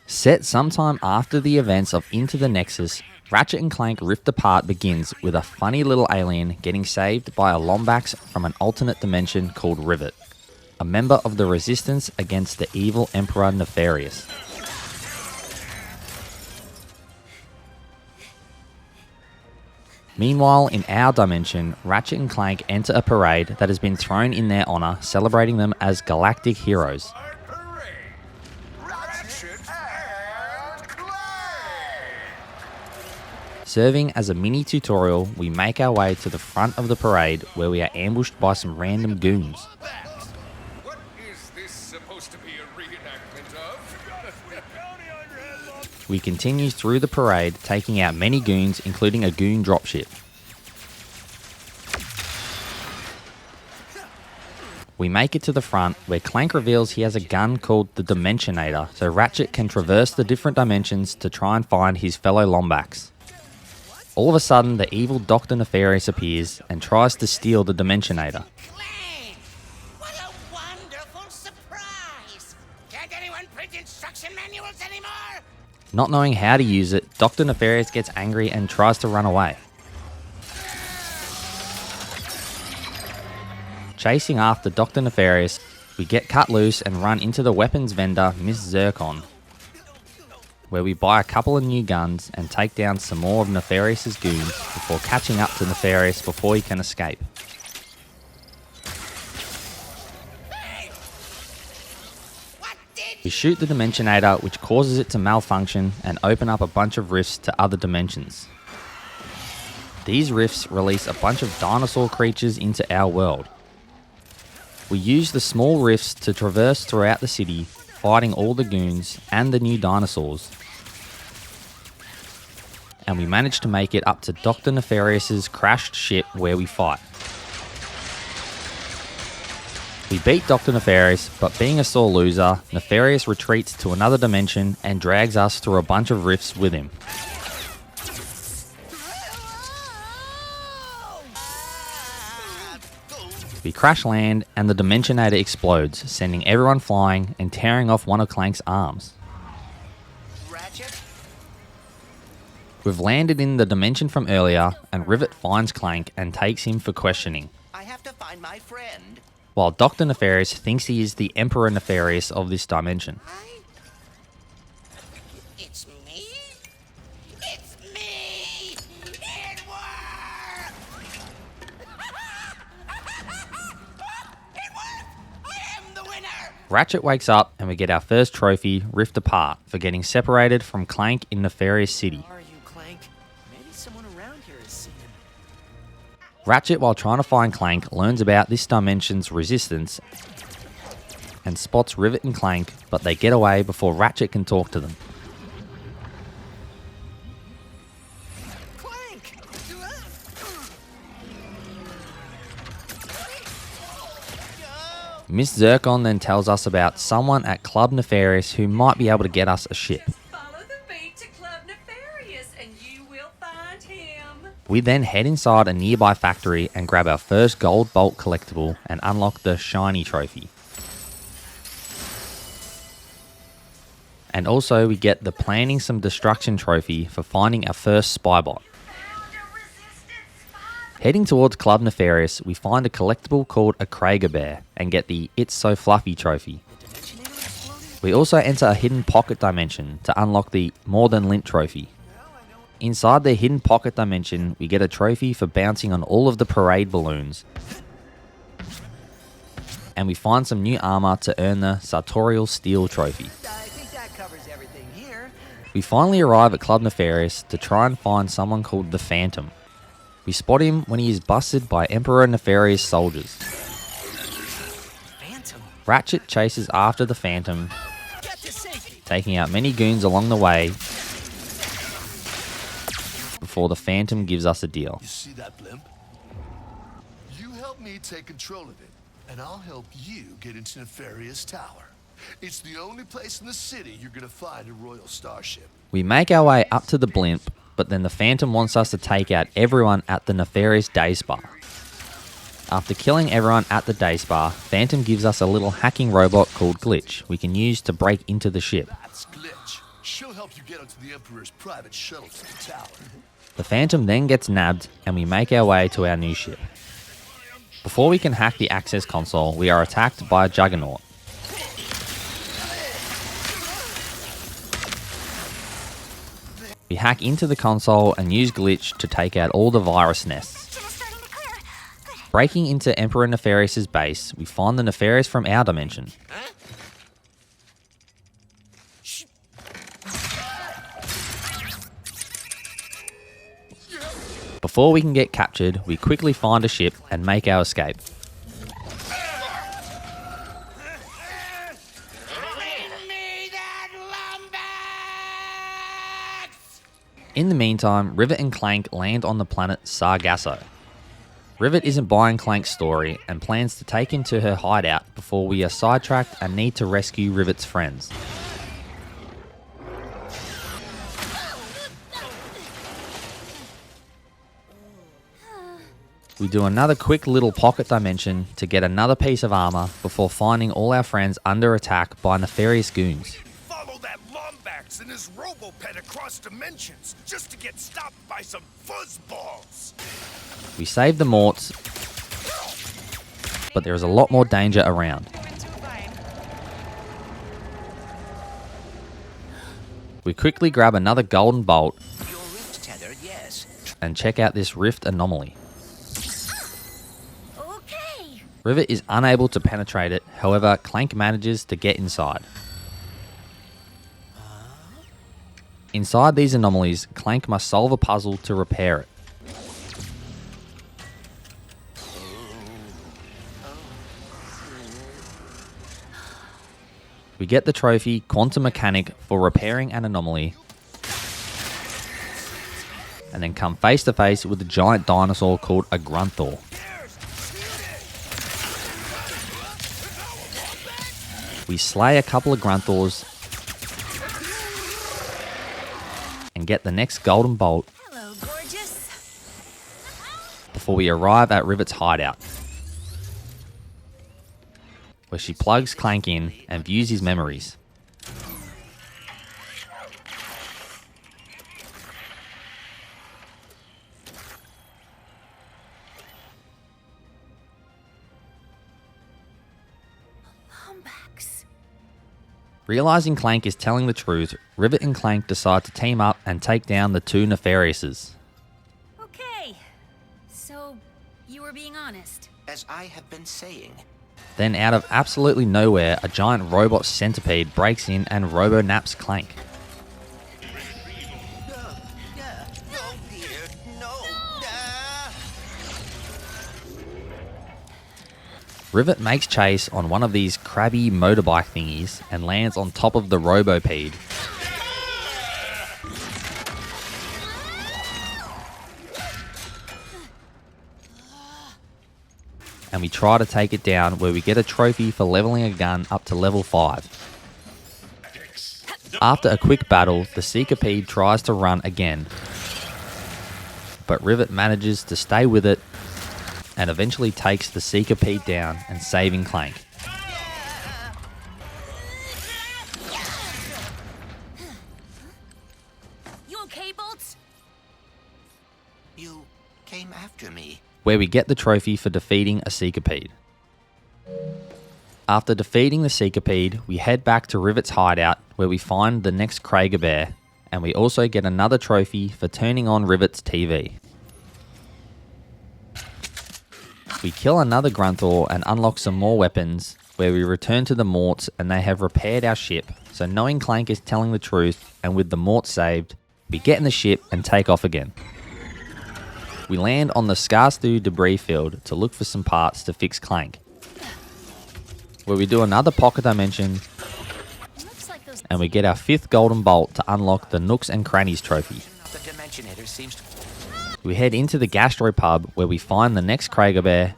Set sometime after the events of Into the Nexus, Ratchet and Clank Rift Apart begins with a funny little alien getting saved by a Lombax from an alternate dimension called Rivet, a member of the resistance against the evil Emperor Nefarious. Meanwhile, in our dimension, Ratchet and Clank enter a parade that has been thrown in their honor, celebrating them as galactic heroes. Serving as a mini tutorial, we make our way to the front of the parade where we are ambushed by some random goons. What is this supposed to be a reenactment of? We continue through the parade, taking out many goons, including a goon dropship. We make it to the front, where Clank reveals he has a gun called the Dimensionator, so Ratchet can traverse the different dimensions to try and find his fellow Lombax. All of a sudden, the evil Dr. Nefarious appears and tries to steal the Dimensionator. Clank! What a wonderful surprise! Can't anyone print instruction manuals anymore? Not knowing how to use it, Dr. Nefarious gets angry and tries to run away. Chasing after Dr. Nefarious, we get cut loose and run into the weapons vendor, Miss Zircon, where we buy a couple of new guns and take down some more of Nefarious's goons before catching up to Nefarious before he can escape. Hey! What did We shoot the Dimensionator, which causes it to malfunction and open up a bunch of rifts to other dimensions. These rifts release a bunch of dinosaur creatures into our world. We use the small rifts to traverse throughout the city, fighting all the goons and the new dinosaurs. And we manage to make it up to Dr. Nefarious's crashed ship where we fight. We beat Dr. Nefarious, but being a sore loser, Nefarious retreats to another dimension and drags us through a bunch of rifts with him. We crash land and the Dimensionator explodes, sending everyone flying and tearing off one of Clank's arms. Ratchet? We've landed in the dimension from earlier, and Rivet finds Clank and takes him for questioning, I have to find my friend. while Dr. Nefarious thinks he is the Emperor Nefarious of this dimension. It's me? It's me! It worked! It worked! I am the winner! Ratchet wakes up and we get our first trophy, Rift Apart, for getting separated from Clank in Nefarious City. Are you, Clank? Maybe someone around here has seen him. Ratchet, while trying to find Clank, learns about this dimension's resistance and spots Rivet and Clank, but they get away before Ratchet can talk to them. Clank! Miss Zircon then tells us about someone at Club Nefarious who might be able to get us a ship. Just follow the beat to Club Nefarious and you will find him. We then head inside a nearby factory and grab our first gold bolt collectible and unlock the shiny trophy. And also we get the planning some destruction trophy for finding our first spy bot. Heading towards Club Nefarious, we find a collectible called a Krager Bear and get the It's So Fluffy trophy. We also enter a hidden pocket dimension to unlock the More Than Lint trophy. Inside the hidden pocket dimension, we get a trophy for bouncing on all of the parade balloons. And we find some new armor to earn the Sartorial Steel trophy. I think that covers everything here. We finally arrive at Club Nefarious to try and find someone called the Phantom. We spot him when he is busted by Emperor Nefarious soldiers. Phantom. Ratchet chases after the Phantom, Get to safety. taking out many goons along the way before the Phantom gives us a deal. You see that blimp? You help me take control of it, and I'll help you get into Nefarious Tower. It's the only place in the city you're gonna find a royal starship. We make our way up to the blimp, but then the Phantom wants us to take out everyone at the Nefarious Day Spa. After killing everyone at the Day Spa, Phantom gives us a little hacking robot called Glitch we can use to break into the ship. That's Glitch. She'll help you get onto the Emperor's private shuttle to the tower. The Phantom then gets nabbed and we make our way to our new ship. Before we can hack the access console, we are attacked by a Juggernaut. We hack into the console and use Glitch to take out all the virus nests. Breaking into Emperor Nefarious' base, we find the Nefarious from our dimension. Before we can get captured, we quickly find a ship and make our escape. In the meantime, Rivet and Clank land on the planet Sargasso. Rivet isn't buying Clank's story and plans to take him to her hideout before we are sidetracked and need to rescue Rivet's friends. We do another quick little pocket dimension to get another piece of armor before finding all our friends under attack by nefarious goons. Follow that Lombax and his Robopet across dimensions just to get stopped by some fuzzballs. We save the Morts, but there is a lot more danger around. We quickly grab another golden bolt Your rift tether, yes. and check out this rift anomaly. Okay. Rivet is unable to penetrate it, however, Clank manages to get inside. Inside these anomalies, Clank must solve a puzzle to repair it. We get the trophy Quantum Mechanic for repairing an anomaly, and then come face to face with a giant dinosaur called a Grunthor. We slay a couple of Grunthors and get the next golden bolt Hello, gorgeous. before we arrive at Rivet's hideout, where she plugs Clank in and views his memories. Lombax. Realizing Clank is telling the truth, Rivet and Clank decide to team up and take down the two Nefariouses. Okay. So, you were being honest. As I have been saying. Then out of absolutely nowhere, a giant robot centipede breaks in and robo-naps Clank. No, dear, no. Rivet makes chase on one of these crabby motorbike thingies and lands on top of the robopede. And we try to take it down, where we get a trophy for leveling a gun up to level 5. After a quick battle, the Seekapede tries to run again, but Rivet manages to stay with it and eventually takes the Seekapede down and saving Clank. You okay, Bolts? You came after me. Where we get the trophy for defeating a Seekapede. After defeating the Seekapede, we head back to Rivet's hideout, where we find the next Krager Bear, and we also get another trophy for turning on Rivet's TV. We kill another Grunthor and unlock some more weapons, where we return to the Morts and they have repaired our ship, so knowing Clank is telling the truth, and with the Morts saved, we get in the ship and take off again. We land on the Skarstu debris field to look for some parts to fix Clank, where we do another pocket dimension Looks like those. and we get our 5th golden bolt to unlock the Nooks and Crannies trophy. The Dimensionator seems to... We head into the Gastro pub, where we find the next Krager Bear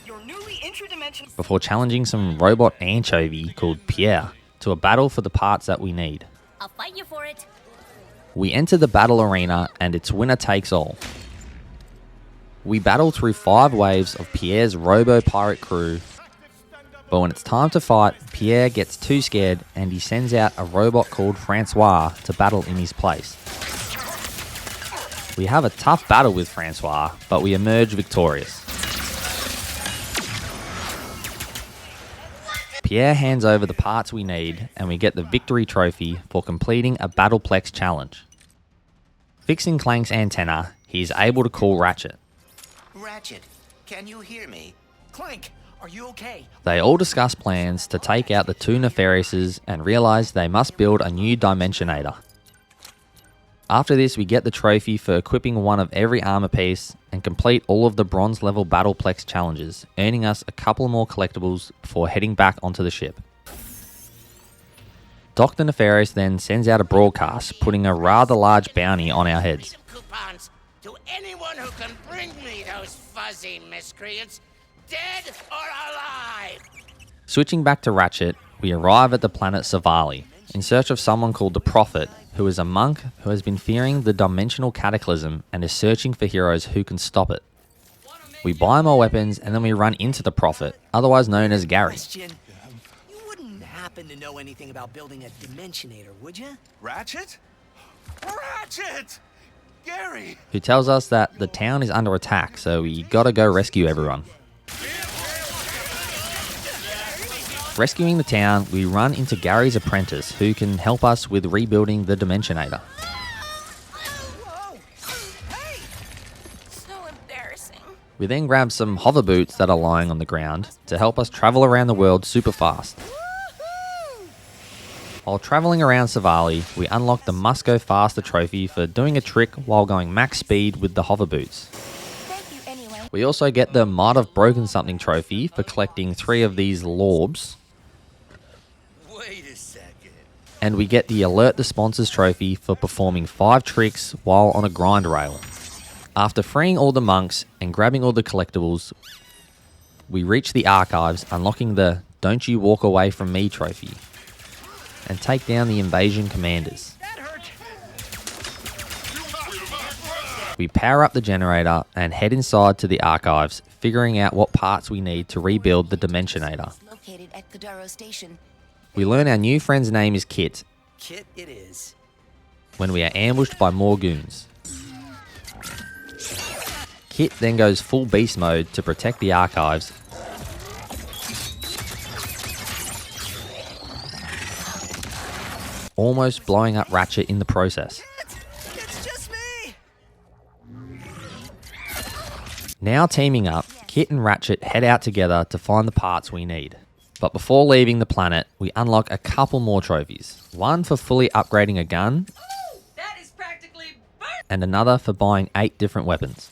Your newly intradimensional. before challenging some robot anchovy called Pierre to a battle for the parts that we need. I'll fight you for it. We enter the battle arena and it's winner takes all. We battle through 5 waves of Pierre's robo-pirate crew But when it's time to fight, Pierre gets too scared and he sends out a robot called Francois to battle in his place. We have a tough battle with Francois, but we emerge victorious. Pierre hands over the parts we need and we get the victory trophy for completing a Battleplex challenge. Fixing Clank's antenna, he is able to call Ratchet. Ratchet, can you hear me? Clank, are you okay? They all discuss plans to take out the two Nefariouses and realise they must build a new Dimensionator. After this, we get the trophy for equipping one of every armor piece and complete all of the bronze level Battleplex challenges, earning us a couple more collectibles before heading back onto the ship. Dr. Nefarious then sends out a broadcast, putting a rather large bounty on our heads. Coupons to anyone who can bring me those fuzzy miscreants, dead or alive. Switching back to Ratchet, we arrive at the planet Savali, in search of someone called the Prophet, who is a monk who has been fearing the dimensional cataclysm and is searching for heroes who can stop it. We buy more weapons and then we run into the Prophet, otherwise known as Gary. Question. You wouldn't happen to know anything about building a Dimensionator, would you? Ratchet? Ratchet! Gary! Who tells us that the town is under attack, so we gotta go rescue everyone. Rescuing the town, we run into Gary's apprentice, who can help us with rebuilding the Dimensionator. So embarrassing. We then grab some hover boots that are lying on the ground to help us travel around the world super fast. While traveling around Savali, we unlock the Must Go Faster trophy for doing a trick while going max speed with the hover boots. Thank you anyway. We also get the Might Have Broken Something trophy for collecting 3 of these lorbs. Wait a second. And we get the Alert the Sponsors trophy for performing 5 tricks while on a grind rail. After freeing all the monks and grabbing all the collectibles, we reach the archives, unlocking the Don't You Walk Away From Me trophy, and take down the invasion commanders. That hurt. We power up the generator and head inside to the archives, figuring out what parts we need to rebuild the Dimensionator. Located at Kadaro Station. We learn our new friend's name is Kit Kit it is. when we are ambushed by more goons. Kit then goes full beast mode to protect the archives, almost blowing up Ratchet in the process. It's just me. Now teaming up, Kit and Ratchet head out together to find the parts we need. But before leaving the planet, we unlock a couple more trophies. One for fully upgrading a gun, That is practically burnt. and another for buying 8 different weapons.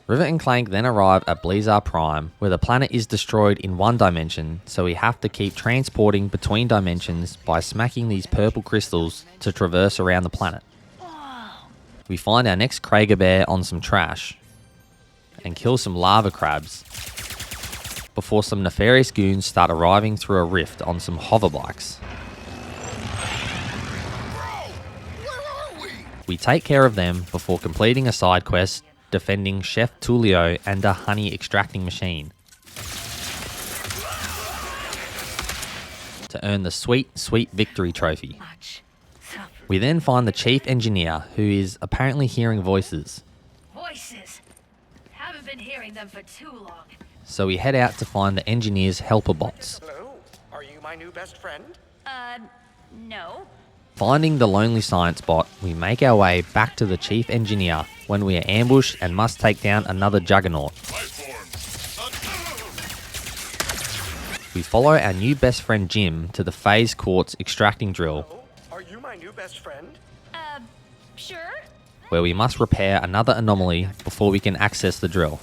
Rivet and Clank then arrive at Blizzard Prime, where the planet is destroyed in one dimension, so we have to keep transporting between dimensions by smacking these purple crystals to traverse around the planet. We find our next Krager bear on some trash, and kill some lava crabs, before some nefarious goons start arriving through a rift on some hover bikes. We take care of them before completing a side quest defending Chef Tulio and a honey extracting machine to earn the sweet victory trophy. Much. We then find the chief engineer, who is apparently hearing voices, Voices. Haven't been hearing them for too long. so we head out to find the engineer's helper bots. Hello, are you my new best friend? No. Finding the lonely science bot, we make our way back to the chief engineer when we are ambushed and must take down another juggernaut. We follow our new best friend Jim to the phase quartz extracting drill, Oh, are you my new best friend? Sure. where we must repair another anomaly before we can access the drill.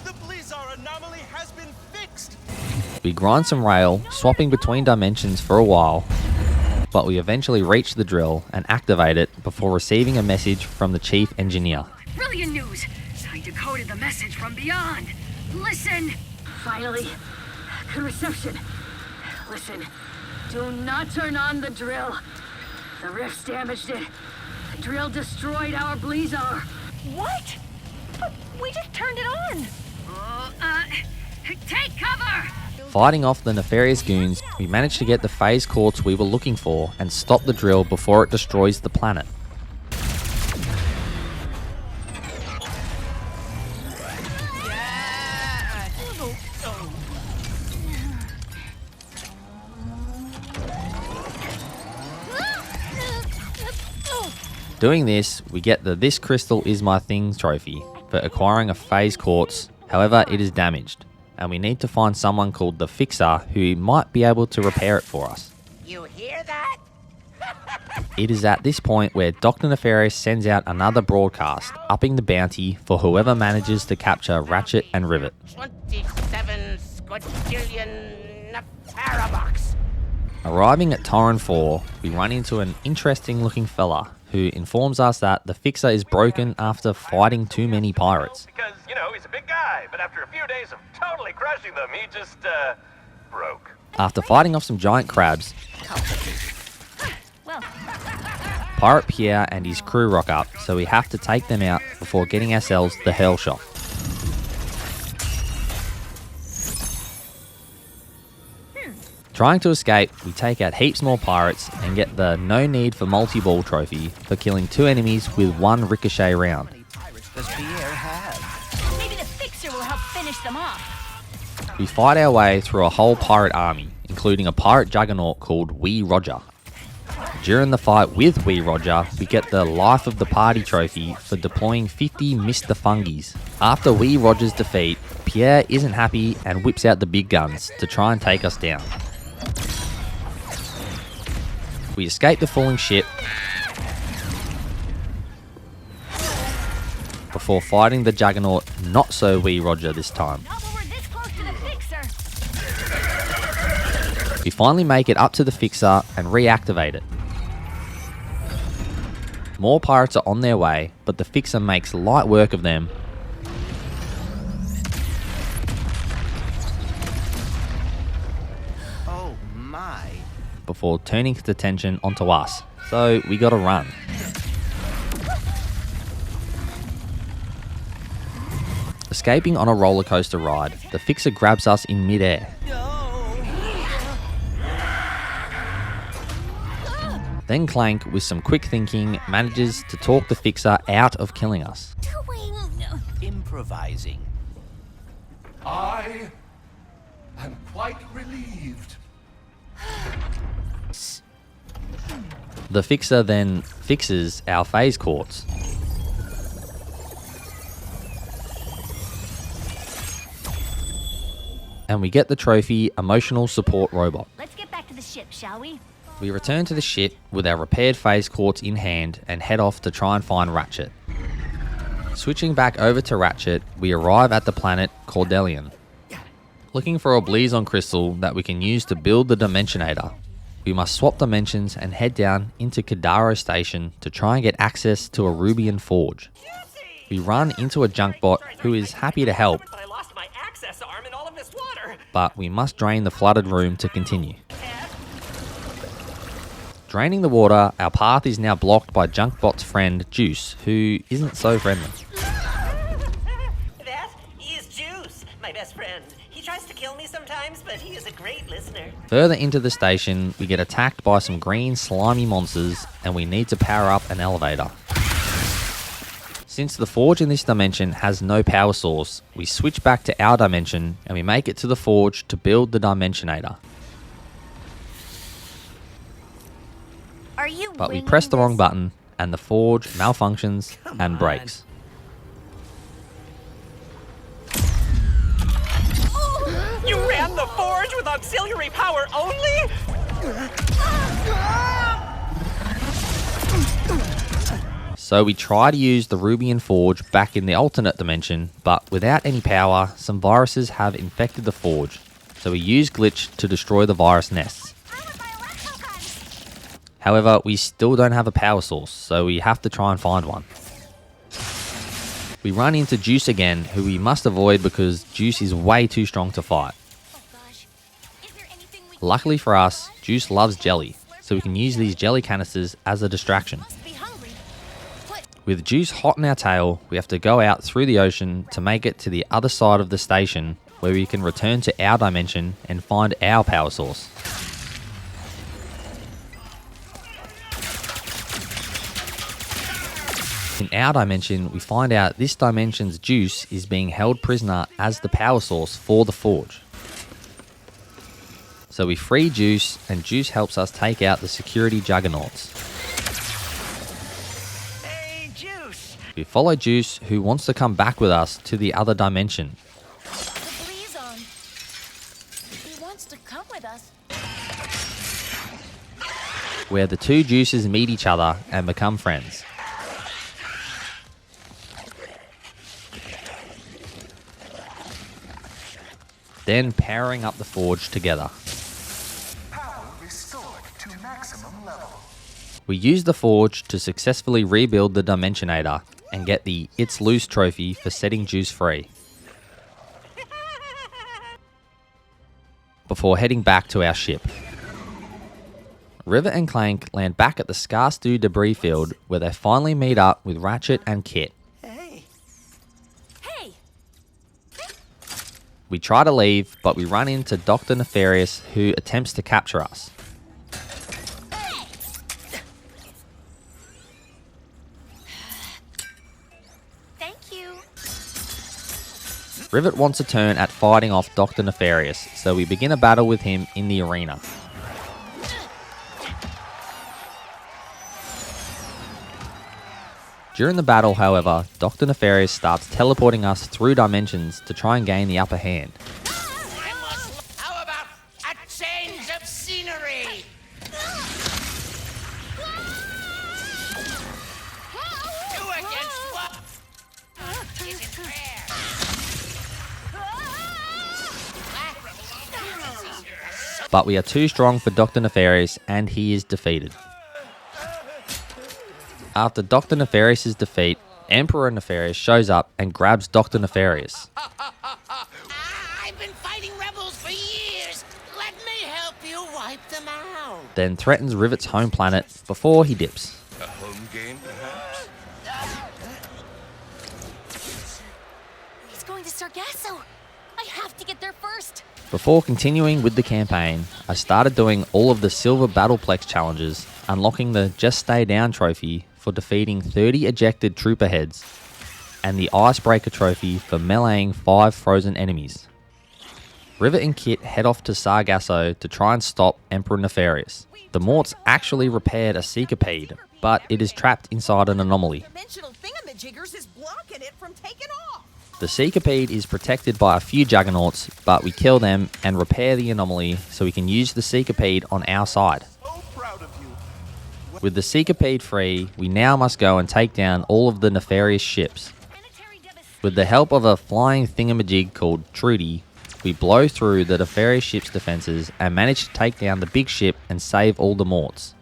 The Blizzard anomaly has been fixed! We grind some rail, swapping between dimensions for a while, but we eventually reach the drill and activate it before receiving a message from the chief engineer. Brilliant news! I decoded the message from beyond. Listen! Finally, good reception. Listen, do not turn on the drill. The rifts damaged it. The drill destroyed our Blizzard. What? But we just turned it on. Take cover! Fighting off the nefarious goons, we managed to get the phase quartz we were looking for and stop the drill before it destroys the planet. Doing this, we get the This Crystal Is My Thing trophy for acquiring a phase quartz. However, it is damaged, and we need to find someone called the Fixer who might be able to repair it for us. You hear that? It is at this point where Dr. Nefarious sends out another broadcast, upping the bounty for whoever manages to capture Ratchet and Rivet. 27 squadrillion parabucks. Arriving at Torren 4, we run into an interesting looking fella who informs us that the Fixer is broken after fighting too many pirates. Because, you know, he's a big guy, but after a few days of totally crushing them, he just, broke. After fighting off some giant crabs, Well, Pirate Pierre and his crew rock up, so we have to take them out before getting ourselves the Hell Shot. Trying to escape, we take out heaps more pirates and get the No Need for Multi-Ball trophy for killing 2 enemies with 1 ricochet round. maybe the Fixer will help finish them off. We fight our way through a whole pirate army, including a pirate juggernaut called Wee Roger. During the fight with Wee Roger, we get the Life of the Party trophy for deploying 50 Mr. Fungies. After Wee Roger's defeat, Pierre isn't happy and whips out the big guns to try and take us down. We escape the falling ship before fighting the Juggernaut, not so Wee Roger this time. Not when we're this close to the Fixer. We finally make it up to the Fixer and reactivate it. More pirates are on their way, but the Fixer makes light work of them. Oh my. Before turning its attention onto us, so we gotta run. Escaping on a roller coaster ride, the Fixer grabs us in midair. Then Clank, with some quick thinking, manages to talk the Fixer out of killing us. Improvising. I am quite relieved. The Fixer then fixes our phase quartz. And we get the trophy Emotional Support Robot. Let's get back to the ship, shall we? We return to the ship with our repaired phase quartz in hand and head off to try and find Ratchet. Switching back over to Ratchet, we arrive at the planet Cordelian. Looking for a Blizon crystal that we can use to build the Dimensionator. We must swap dimensions and head down into Kadaro Station to try and get access to a Rubian Forge. We run into a junk bot who is happy to help, But I lost my access arm in all of this water. but we must drain the flooded room to continue. Draining the water, our path is now blocked by Junkbot's friend Juice, who isn't so friendly. That is Juice, my best friend. He tries to kill me sometimes, but he is a great listener. Further into the station, we get attacked by some green slimy monsters and we need to power up an elevator. Since the forge in this dimension has no power source, we switch back to our dimension and we make it to the forge to build the Dimensionator. Are you But we winging press the wrong this? button and the forge malfunctions and breaks. You ran the forge with auxiliary power only? So we try to use the Rubian Forge back in the alternate dimension, but without any power, some viruses have infected the forge. So we use Glitch to destroy the virus nests. However, we still don't have a power source, so we have to try and find one. We run into Juice again, who we must avoid because Juice is way too strong to fight. Luckily for us, Juice loves jelly, so we can use these jelly canisters as a distraction. With Juice hot in our tail, we have to go out through the ocean to make it to the other side of the station where we can return to our dimension and find our power source. In our dimension, we find out this dimension's Juice is being held prisoner as the power source for the Forge. So we free Juice, and Juice helps us take out the security juggernauts. Hey, Juice! We follow Juice, who wants to come back with us to the other dimension. The breeze on. He wants to come with us. Where the two Juices meet each other and become friends. Then powering up the Forge together. Power restored to maximum level. We use the Forge to successfully rebuild the Dimensionator and get the It's Loose trophy for setting Juice free. Before heading back to our ship. Rivet and Clank land back at the Scar-Stew debris field where they finally meet up with Ratchet and Kit. Hey. Hey! We try to leave, but we run into Dr. Nefarious, who attempts to capture us. Thank you. Rivet wants a turn at fighting off Dr. Nefarious, so we begin a battle with him in the arena. During the battle, however, Dr. Nefarious starts teleporting us through dimensions to try and gain the upper hand. How about a change of scenery? Two against one isn't fair. But we are too strong for Dr. Nefarious, and he is defeated. After Dr. Nefarious's defeat, Emperor Nefarious shows up and grabs Dr. Nefarious. I've been fighting rebels for years. Let me help you wipe them out. Then threatens Rivet's home planet before he dips. A home game, perhaps? He's going to Sargasso. I have to get there first. Before continuing with the campaign, I started doing all of the Silver Battleplex challenges, unlocking the Just Stay Down trophy for defeating 30 ejected trooper heads, and the Icebreaker trophy for meleeing 5 frozen enemies. Rivet and Kit head off to Sargasso to try and stop Emperor Nefarious. The Morts actually repaired a Seekapede, but it is trapped inside an anomaly. Dimensional thingamajiggers is blocking it from taking off. The Seekapede is protected by a few juggernauts, but we kill them and repair the anomaly so we can use the Seekapede on our side. So proud of you. With the Seekapede free, we now must go and take down all of the Nefarious ships. With the help of a flying thingamajig called Trudy, we blow through the Nefarious ship's defenses and manage to take down the big ship and save all the Morts.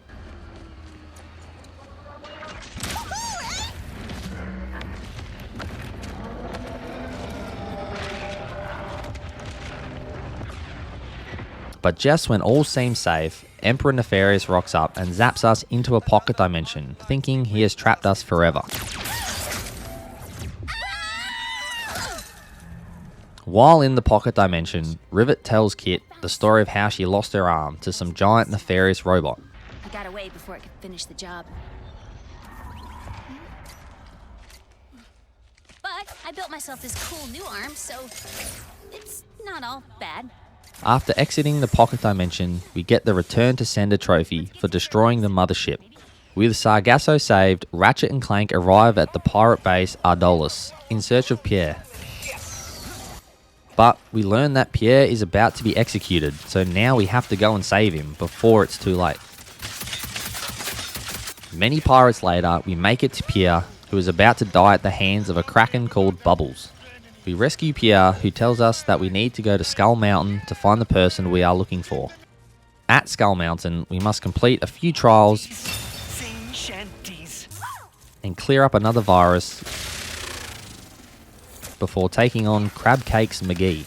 But just when all seems safe, Emperor Nefarious rocks up and zaps us into a pocket dimension, thinking he has trapped us forever. While in the pocket dimension, Rivet tells Kit the story of how she lost her arm to some giant nefarious robot. I got away before I could finish the job. But I built myself this cool new arm, so it's not all bad. After exiting the pocket dimension, we get the Return to Sender trophy for destroying the mothership. With Sargasso saved, Ratchet and Clank arrive at the pirate base Ardolis in search of Pierre. But we learn that Pierre is about to be executed, so now we have to go and save him before it's too late. Many pirates later, we make it to Pierre, who is about to die at the hands of a kraken called Bubbles. We rescue Pierre, who tells us that we need to go to Skull Mountain to find the person we are looking for. At Skull Mountain, we must complete a few trials Sing shanties. and clear up another virus before taking on Crab Cakes McGee.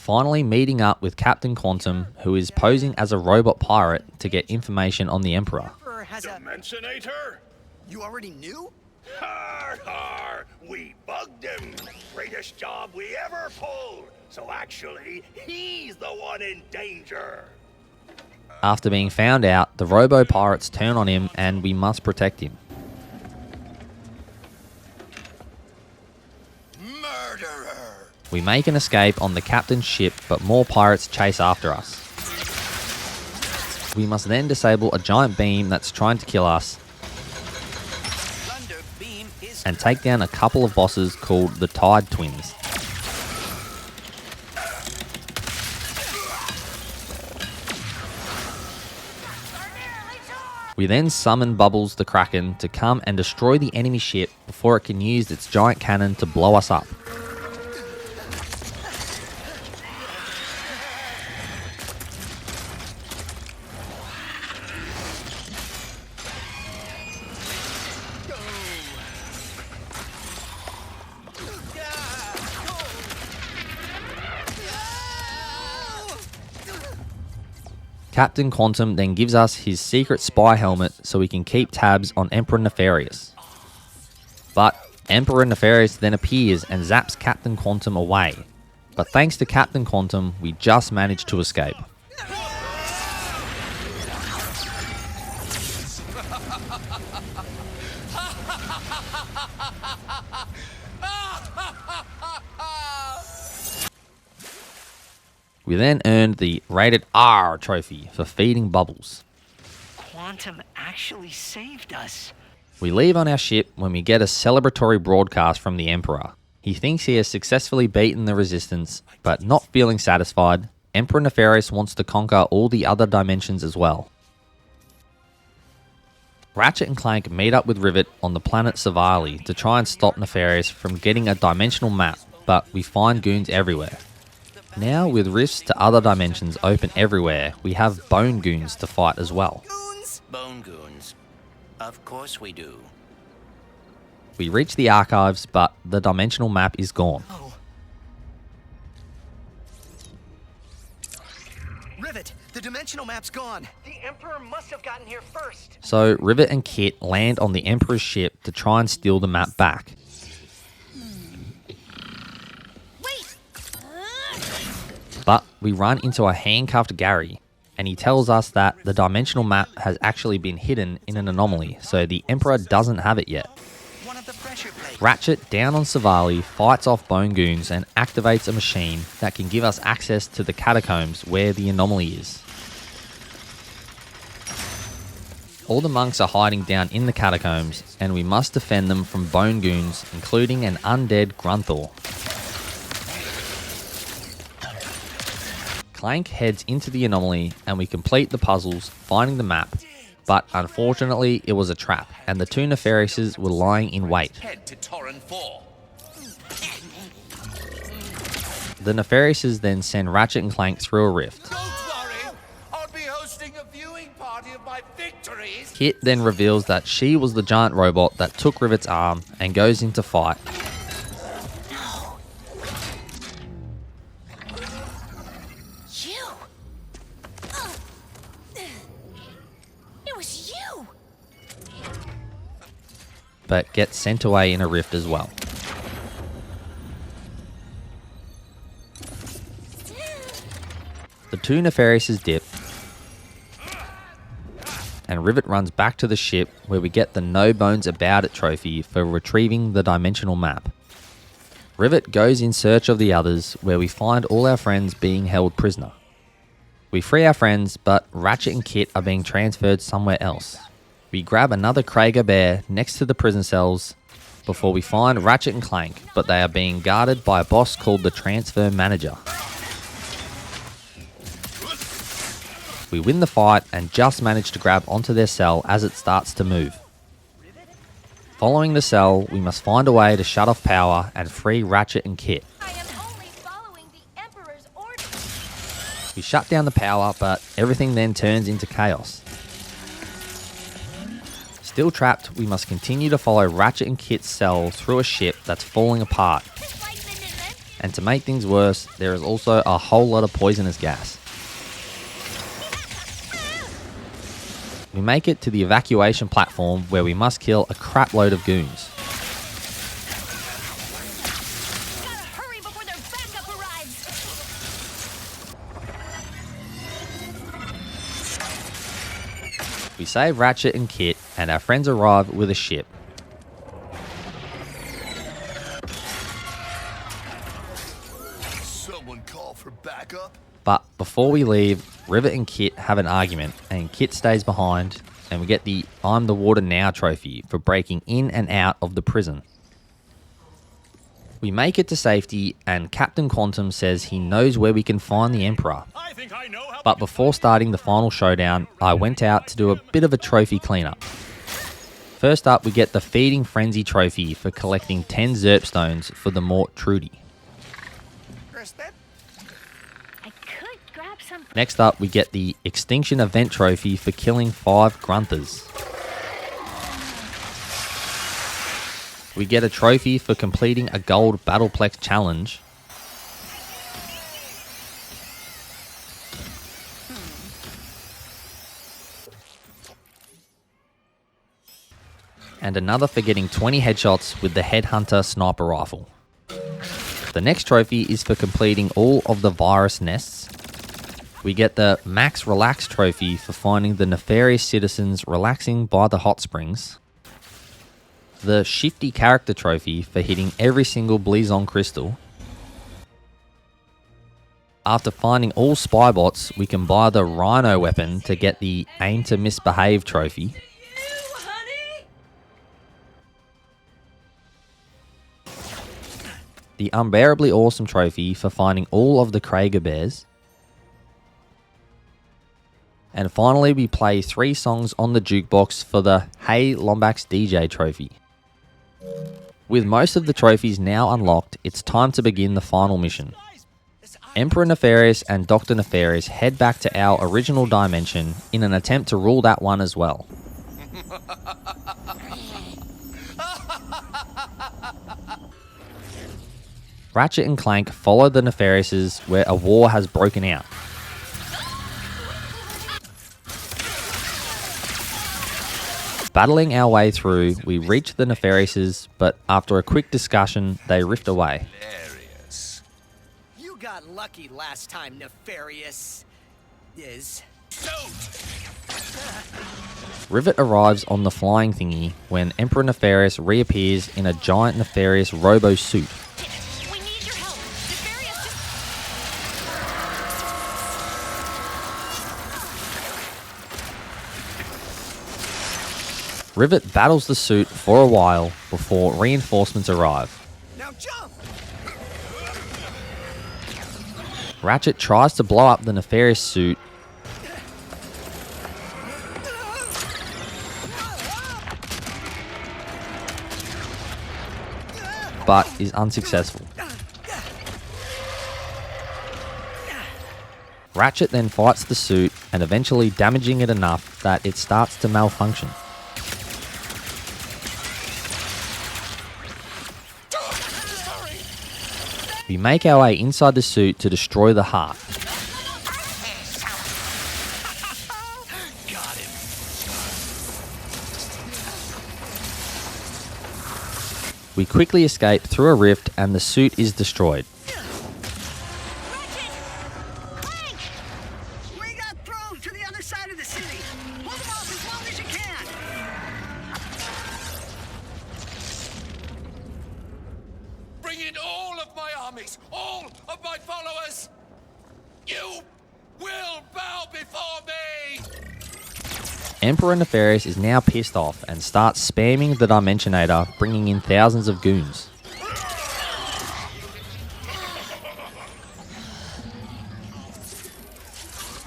finally meeting up with Captain Quantum, who is posing as a robot pirate to get information on the Emperor. Dimensionator? You already knew? Har har! We bugged him! Greatest job we ever pulled! So actually, he's the one in danger! After being found out, the robo-pirates turn on him and we must protect him. Murderer! We make an escape on the captain's ship, but more pirates chase after us. We must then disable a giant beam that's trying to kill us and take down a couple of bosses called the Tide Twins. We then summon Bubbles the Kraken to come and destroy the enemy ship before it can use its giant cannon to blow us up. Captain Quantum then gives us his secret spy helmet so we can keep tabs on Emperor Nefarious. But Emperor Nefarious then appears and zaps Captain Quantum away. But thanks to Captain Quantum, we just managed to escape. We then earned the Rated R trophy for feeding Bubbles. Quantum actually saved us. We leave on our ship when we get a celebratory broadcast from the Emperor. He thinks he has successfully beaten the Resistance, but not feeling satisfied, Emperor Nefarious wants to conquer all the other dimensions as well. Ratchet and Clank meet up with Rivet on the planet Savali to try and stop Nefarious from getting a dimensional map, but we find goons everywhere. Now, with rifts to other dimensions open everywhere, we have bone goons to fight as well. Bone goons. Of course we do. We reach the archives, but the dimensional map is gone. Oh. Rivet, the dimensional map's gone. The Emperor must have gotten here first. So Rivet and Kit land on the Emperor's ship to try and steal the map back. But we run into a handcuffed Gary, and he tells us that the dimensional map has actually been hidden in an anomaly, so the Emperor doesn't have it yet. Ratchet, down on Savali, fights off Bone Goons and activates a machine that can give us access to the catacombs where the anomaly is. All the monks are hiding down in the catacombs, and we must defend them from Bone Goons, including an undead Grunthor. Clank heads into the anomaly and we complete the puzzles finding the map, but unfortunately it was a trap and the two Nefariouses were lying in wait. Head to Torrent 4. The Nefariouses then send Ratchet and Clank through a rift. Don't worry, I'll be hosting a viewing party of my victories. Kit then reveals that she was the giant robot that took Rivet's arm and goes into fight. But gets sent away in a rift as well. The two Nefariouses dip, and Rivet runs back to the ship where we get the No Bones About It trophy for retrieving the dimensional map. Rivet goes in search of the others where we find all our friends being held prisoner. We free our friends, but Ratchet and Kit are being transferred somewhere else. We grab another Krager bear next to the prison cells before we find Ratchet and Clank, but they are being guarded by a boss called the Transfer Manager. We win the fight and just manage to grab onto their cell as it starts to move. Following the cell, we must find a way to shut off power and free Ratchet and Kit. I am only following the Emperor's orders. We shut down the power, but everything then turns into chaos. Still trapped, we must continue to follow Ratchet and Kit's cell through a ship that's falling apart. And to make things worse, there is also a whole lot of poisonous gas. We make it to the evacuation platform where we must kill a crap load of goons. Gotta hurry before their backup arrives! We save Ratchet and Kit, and our friends arrive with a ship. Someone call for backup? But before we leave, Rivet and Kit have an argument, and Kit stays behind, and we get the I'm the Warden Now trophy for breaking in and out of the prison. We make it to safety, and Captain Quantum says he knows where we can find the Emperor. But before starting the final showdown, I went out to do a bit of a trophy cleanup. First up, we get the Feeding Frenzy trophy for collecting 10 Zerp stones for the Mort Trudy. I could grab some. Next up, we get the Extinction Event trophy for killing 5 Grunthers. We get a trophy for completing a gold Battleplex challenge. And another for getting 20 headshots with the Headhunter sniper rifle. The next trophy is for completing all of the virus nests. We get the Max Relax trophy for finding the nefarious citizens relaxing by the hot springs. The Shifty Character trophy for hitting every single Blizon crystal. After finding all spy bots, we can buy the Rhino weapon to get the Aim to Misbehave trophy. The Unbearably Awesome trophy for finding all of the Krager bears. And finally, we play 3 songs on the jukebox for the Hey Lombax DJ trophy. With most of the trophies now unlocked, it's time to begin the final mission. Emperor Nefarious and Dr. Nefarious head back to our original dimension in an attempt to rule that one as well. Ratchet and Clank follow the Nefariouses where a war has broken out. Battling our way through, we reach the Nefariouses, but after a quick discussion, they rift away. You got lucky last time, Nefarious. Rivet arrives on the flying thingy when Emperor Nefarious reappears in a giant Nefarious robo suit. We need your help. Nefarious just... Rivet battles the suit for a while before reinforcements arrive. Now jump! Ratchet tries to blow up the Nefarious suit, but is unsuccessful. Ratchet then fights the suit and eventually damaging it enough that it starts to malfunction. We make our way inside the suit to destroy the heart. Got him. We quickly escape through a rift and the suit is destroyed. Clank! We got thrown to the other side of the city. Hold them off as long as you can. Bring in all of my armies, all of my followers! You will bow before me! Emperor Nefarious is now pissed off and starts spamming the Dimensionator, bringing in thousands of goons.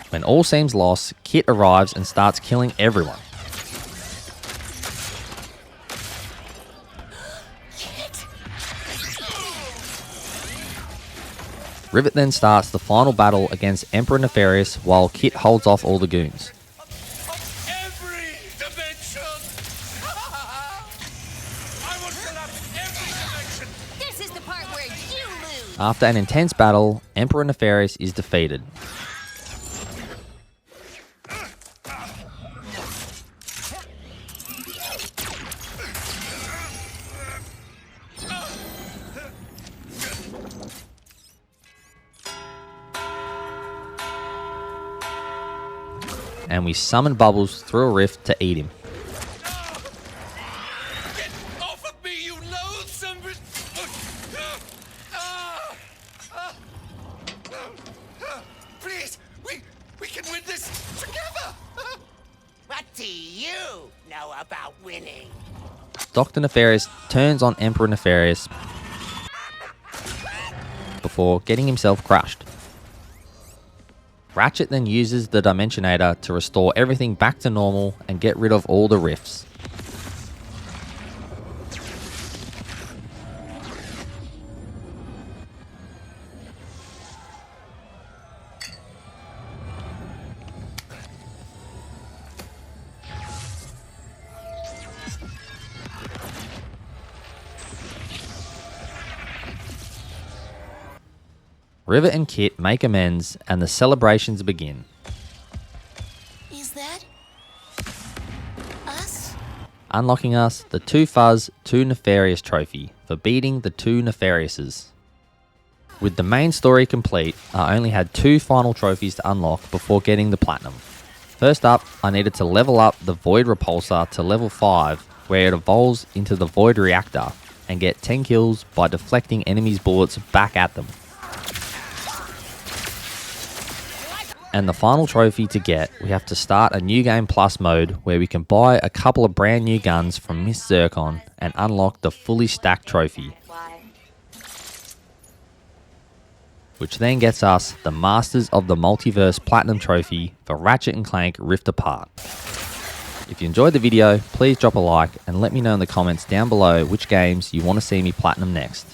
When all seems lost, Kit arrives and starts killing everyone. Rivet then starts the final battle against Emperor Nefarious while Kit holds off all the goons. Every dimension! I will collapse every dimension! This is the part where you lose. After an intense battle, Emperor Nefarious is defeated. And we summon Bubbles through a rift to eat him. Get off of me, you loathsome... Please, we can win this together! What do you know about winning? Dr. Nefarious turns on Emperor Nefarious before getting himself crushed. Ratchet then uses the Dimensionator to restore everything back to normal and get rid of all the rifts. Rivet and Kit make amends and the celebrations begin. Is that us? Unlocking us the 2 Fuzz, 2 Nefarious trophy for beating the 2 Nefariouses. With the main story complete, I only had 2 final trophies to unlock before getting the Platinum. First up, I needed to level up the Void Repulsor to level 5, where it evolves into the Void Reactor, and get 10 kills by deflecting enemies' bullets back at them. And the final trophy to get, we have to start a New Game Plus mode where we can buy a couple of brand new guns from Miss Zircon and unlock the fully stacked trophy. Which then gets us the Masters of the Multiverse Platinum trophy for Ratchet and Clank Rift Apart. If you enjoyed the video, please drop a like and let me know in the comments down below which games you want to see me platinum next.